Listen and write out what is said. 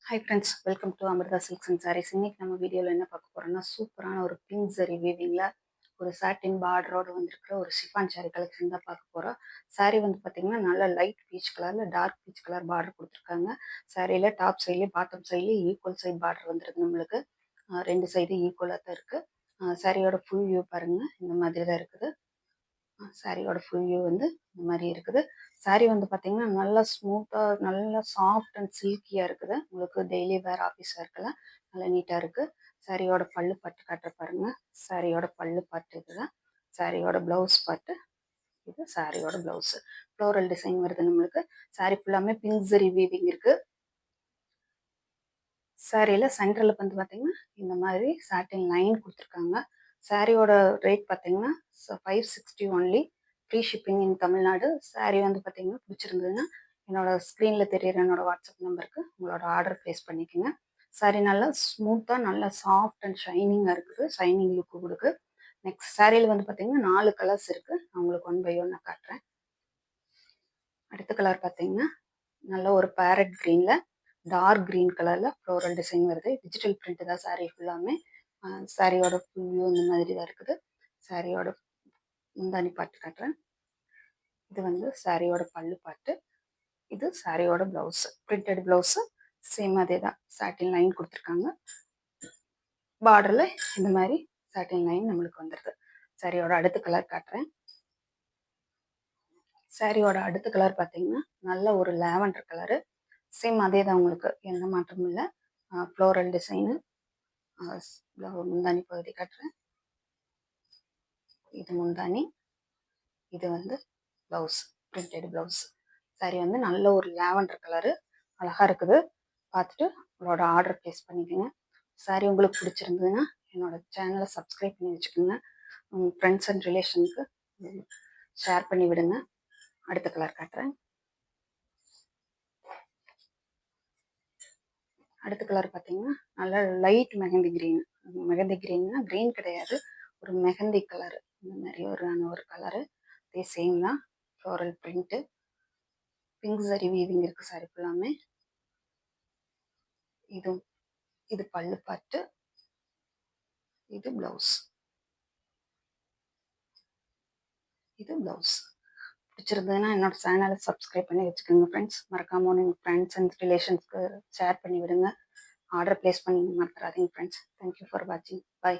Hi friends, welcome to Amrita silks and sarees. இன்னைக்கு நம்ம வீடியோவில் என்ன பார்க்க போறோம்னா, சூப்பரான ஒரு பிங்க் ஜரி வீவிங்ல ஒரு சாட்டின் பார்டரோட வந்திருக்கிற ஒரு ஷிஃபான் சாரீ கலெக்ஷன் தான் பார்க்க போறோம். சாரீ வந்து பார்த்தீங்கன்னா நல்ல லைட் பீச் கலர்ல டார்க் பீச் கலர் பார்டர் கொடுத்துருக்காங்க. சாரியில டாப் சைட்லேயும் பாட்டம் சைட்லேயும் ஈக்குவல் சைட் பார்டர் வந்துருக்கு. நம்மளுக்கு ரெண்டு சைடு ஈக்குவலாக தான் இருக்கு. சாரியோட ஃபுல் வியூ பாருங்க, இந்த மாதிரி தான் இருக்குது. சாரியோட ஃபுல் வியூ வந்து இந்த மாதிரி இருக்குது. சாரி வந்து பார்த்தீங்கன்னா நல்லா ஸ்மூத்தாக நல்லா சாஃப்ட் அண்ட் சில்கியாக இருக்குது. உங்களுக்கு டெய்லி வேர் ஆஃபீஸ் வேர்க்கெல்லாம் நல்லா நீட்டாக இருக்குது. சாரியோட பல்லு பட்டு காட்டுற பாருங்க. சாரியோட பல்லு பட்டு இதுதான். சாரியோட ப்ளவுஸ் பட்டு இது. சாரியோட ப்ளவுஸ் ஃப்ளோரல் டிசைன் வருது நம்மளுக்கு. சாரி ஃபுல்லாமே பிங்க் ஜரி வீவிங் இருக்கு. சாரியில சென்டரில் வந்து பார்த்தீங்கன்னா இந்த மாதிரி சாட்டின் லைன் கொடுத்துருக்காங்க. சாரியோட ரேட் பார்த்தீங்கன்னா 560 ஒன்லி. ஃப்ரீ ஷிப்பிங் இன் தமிழ்நாடு. சாரி வந்து பார்த்தீங்கன்னா பிடிச்சிருந்ததுன்னா என்னோட ஸ்க்ரீனில் தெரியுற என்னோட வாட்ஸ்அப் நம்பருக்கு உங்களோட ஆர்டர் ப்ளேஸ் பண்ணிக்கோங்க. சாரி நல்லா ஸ்மூத்தாக நல்லா சாஃப்ட் அண்ட் ஷைனிங்காக இருக்குது. ஷைனிங் லுக்கு கொடுக்கு. நெக்ஸ்ட் சாரியில் வந்து பார்த்தீங்கன்னா 4 கலர்ஸ் இருக்குது. நான் உங்களுக்கு 1 பை 1 காட்டுறேன். அடுத்த கலர் பார்த்தீங்கன்னா நல்ல ஒரு பேரட் க்ரீனில் டார்க் க்ரீன் கலரில் ஃப்ளோரல் டிசைன் வருது. டிஜிட்டல் பிரிண்ட் தான் சாரீ ஃபுல்லாமே. சாரியோட ஃபுல் வியூ இந்த மாதிரி தான் இருக்குது. சாரியோட முந்தானி பாட்டு காட்டுறேன். இது வந்து சாரியோட பல்லு பாட்டு. இது சாரியோட ப்ளவுஸ், பிரிண்டட் ப்ளவுஸு. சேம் அதே தான், சாட்டின் லைன் கொடுத்துருக்காங்க. பார்டரில் இந்த மாதிரி சாட்டின் லைன் நம்மளுக்கு வந்துடுது. சாரியோட அடுத்த கலர் காட்டுறேன். சாரியோட அடுத்த கலர் பார்த்தீங்கன்னா நல்ல ஒரு லாவெண்டர் கலரு. சேம் அதே தான், உங்களுக்கு எந்த மாற்றமும் இல்லை. Floral design. முந்தானி பகுதி காட்டுறேன். இது முந்தானி, இது வந்து ப்ளவுஸ், பிரிண்டட் ப்ளவுஸ். சாரி வந்து நல்ல ஒரு லாவெண்டர் கலரு, அழகா இருக்குது. பார்த்துட்டு உங்களோட ஆர்டர் ப்ளேஸ் பண்ணிக்கோங்க. சாரி உங்களுக்கு பிடிச்சிருந்ததுன்னா என்னோட சேனலை சப்ஸ்கிரைப் பண்ணி வச்சுக்கோங்க. உங்கள் ஃப்ரெண்ட்ஸ் அண்ட் ரிலேஷனுக்கு ஷேர் பண்ணி விடுங்க. அடுத்த கலர் காட்டுறேன். அடுத்த கலர் பார்த்தீங்கன்னா நல்லா லைட் மெஹந்தி கிரீன். மெஹந்தி கிரீன்னா கிரீன் கிடையாது, ஒரு மெஹந்தி கலர். இந்த மாதிரி ஒரு கலரு. அதே சேம் தான், ஃப்ளோரல் பிரிண்ட்டு. பிங்க் சரி வீவிங் இருக்குது சாரி ஃபுல்லாமே. இது பல்லு பாட்டு, இது ப்ளவுஸ், இது ப்ளவுஸ். பிடிச்சிருந்ததுன்னா என்னோட சேனலை சப்ஸ்கிரைப் பண்ணி வச்சுக்கோங்க ஃப்ரெண்ட்ஸ். மறக்காம உங்கள் ஃப்ரெண்ட்ஸ் அண்ட் ரிலேஷன்ஸ்க்கு ஷேர் பண்ணி விடுங்க. ஆர்டர் ப்ளேஸ் பண்ணி மறந்துடாதீங்க ஃப்ரெண்ட்ஸ். தேங்க்யூ ஃபார் வாட்சிங். பை.